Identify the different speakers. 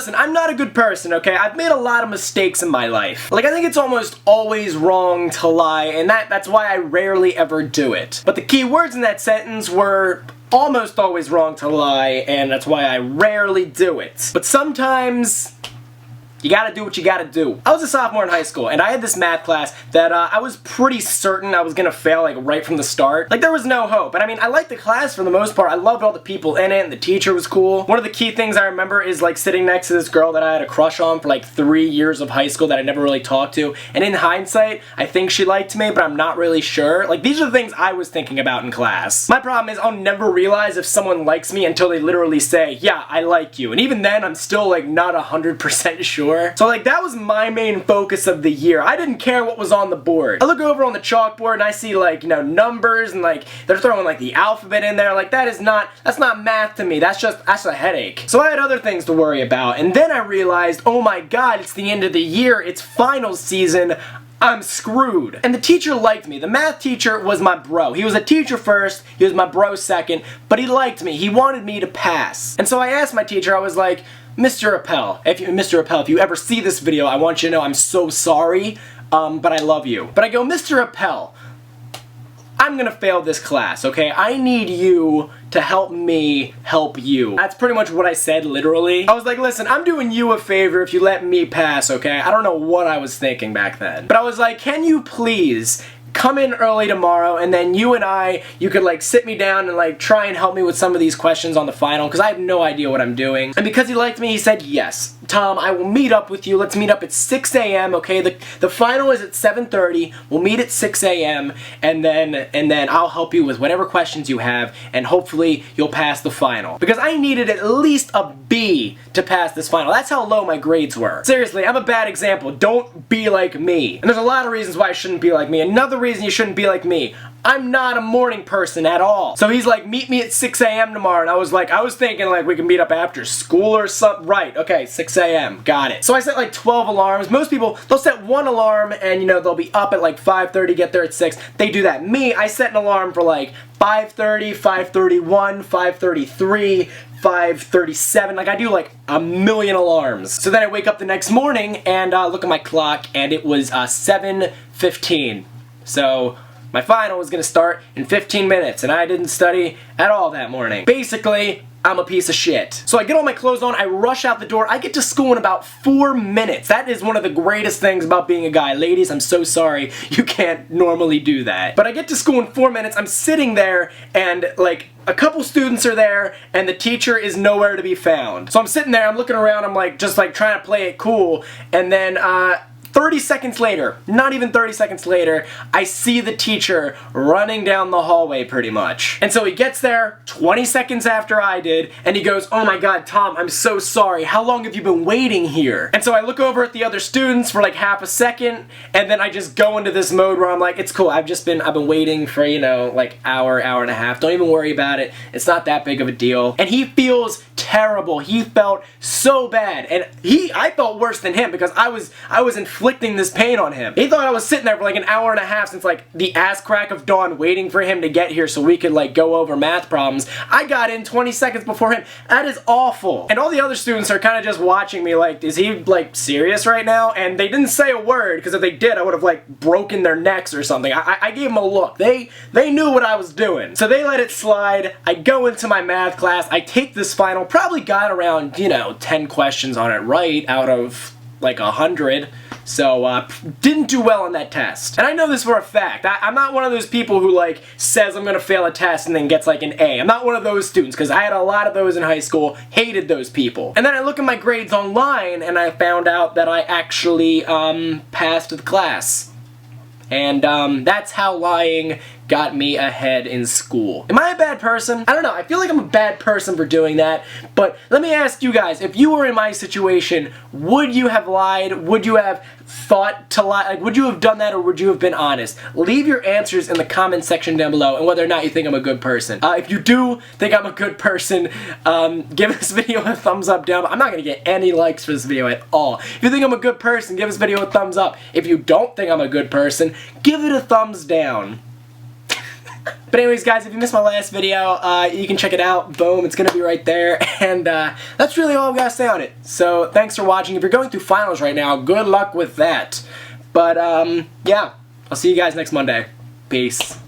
Speaker 1: listen, I'm not a good person, okay? I've made a lot of mistakes in my life. Like, I think it's almost always wrong to lie, and that's why I rarely ever do it. But the key words in that sentence were almost always wrong to lie, and that's why I rarely do it. But sometimes you gotta do what you gotta do. I was a sophomore in high school, and I had this math class that I was pretty certain I was gonna fail, like, right from the start. Like, there was no hope. And I mean, I liked the class for the most part. I loved all the people in it, and the teacher was cool. One of the key things I remember is, like, sitting next to this girl that I had a crush on for, like, 3 years of high school that I never really talked to. And in hindsight, I think she liked me, but I'm not really sure. Like, these are the things I was thinking about in class. My problem is I'll never realize if someone likes me until they literally say, yeah, I like you. And even then, I'm still, like, not 100% sure. So like that was my main focus of the year. I didn't care what was on the board. I look over on the chalkboard and I see like, you know, numbers and like they're throwing like the alphabet in there. Like that's not math to me. That's a headache. So I had other things to worry about. And then I realized, oh my god, it's the end of the year. It's finals season. I'm screwed. And the teacher liked me. The math teacher was my bro. He was a teacher first, he was my bro second, but he liked me. He wanted me to pass. And so I asked my teacher, I was like, Mr. Appel, if you ever see this video, I want you to know I'm so sorry, but I love you. But I go, Mr. Appel, I'm gonna fail this class, okay? I need you to help me help you. That's pretty much what I said, literally. I was like, listen, I'm doing you a favor if you let me pass, okay? I don't know what I was thinking back then. But I was like, can you please come in early tomorrow, and then you could like sit me down and like try and help me with some of these questions on the final, because I have no idea what I'm doing. And because he liked me, he said, yes, Tom, I will meet up with you. Let's meet up at 6 a.m., okay? The final is at 7:30. We'll meet at 6 a.m., and then I'll help you with whatever questions you have, and hopefully you'll pass the final. Because I needed at least a B to pass this final. That's how low my grades were. Seriously, I'm a bad example. Don't be like me. And there's a lot of reasons why I shouldn't be like me. Another reason you shouldn't be like me, I'm not a morning person at all. So he's like, meet me at 6 a.m. tomorrow, and I was thinking like we can meet up after school or something. Right, okay, 6 a.m., got it. So I set like 12 alarms. Most people, they'll set one alarm and you know, they'll be up at like 5:30, get there at 6. They do that. Me, I set an alarm for like 5:30, 5:31, 5:33, 5:37, like I do like a million alarms. So then I wake up the next morning and look at my clock, and it was 7:15. So my final was gonna start in 15 minutes, and I didn't study at all that morning. Basically, I'm a piece of shit. So I get all my clothes on, I rush out the door, I get to school in about 4 minutes. That is one of the greatest things about being a guy. Ladies, I'm so sorry, you can't normally do that. But I get to school in 4 minutes, I'm sitting there, and like, a couple students are there, and the teacher is nowhere to be found. So I'm sitting there, I'm looking around, I'm like, just like trying to play it cool, and then 30 seconds later, not even 30 seconds later, I see the teacher running down the hallway pretty much. And so he gets there 20 seconds after I did, and he goes, oh my god, Tom, I'm so sorry. How long have you been waiting here? And so I look over at the other students for like half a second, and then I just go into this mode where I'm like, it's cool, I've been waiting for, you know, like hour and a half. Don't even worry about it. It's not that big of a deal. And he feels terrible. He felt so bad. And I felt worse than him because I was inflicting this pain on him. He thought I was sitting there for like an hour and a half since like the ass crack of dawn waiting for him to get here so we could like go over math problems. I got in 20 seconds before him. That is awful. And all the other students are kind of just watching me like, is he like serious right now? And they didn't say a word, because if they did, I would have like broken their necks or something. I gave them a look. They knew what I was doing. So they let it slide. I go into my math class. I take this final. Probably got around, you know, 10 questions on it right out of like 100. So, didn't do well on that test. And I know this for a fact. I'm not one of those people who, like, says I'm gonna fail a test and then gets, like, an A. I'm not one of those students, because I had a lot of those in high school, hated those people. And then I look at my grades online, and I found out that I actually, passed the class. And, that's how lying got me ahead in school. Am I a bad person? I don't know. I feel like I'm a bad person for doing that, but let me ask you guys, if you were in my situation, would you have lied? Would you have thought to lie? Like, would you have done that, or would you have been honest? Leave your answers in the comment section down below, and whether or not you think I'm a good person. If you do think I'm a good person, give this video a thumbs up down. I'm not gonna get any likes for this video at all. If you think I'm a good person, give this video a thumbs up. If you don't think I'm a good person, give it a thumbs down. But anyways, guys, if you missed my last video, you can check it out. Boom, it's going to be right there. And that's really all I've got to say on it. So thanks for watching. If you're going through finals right now, good luck with that. But yeah, I'll see you guys next Monday. Peace.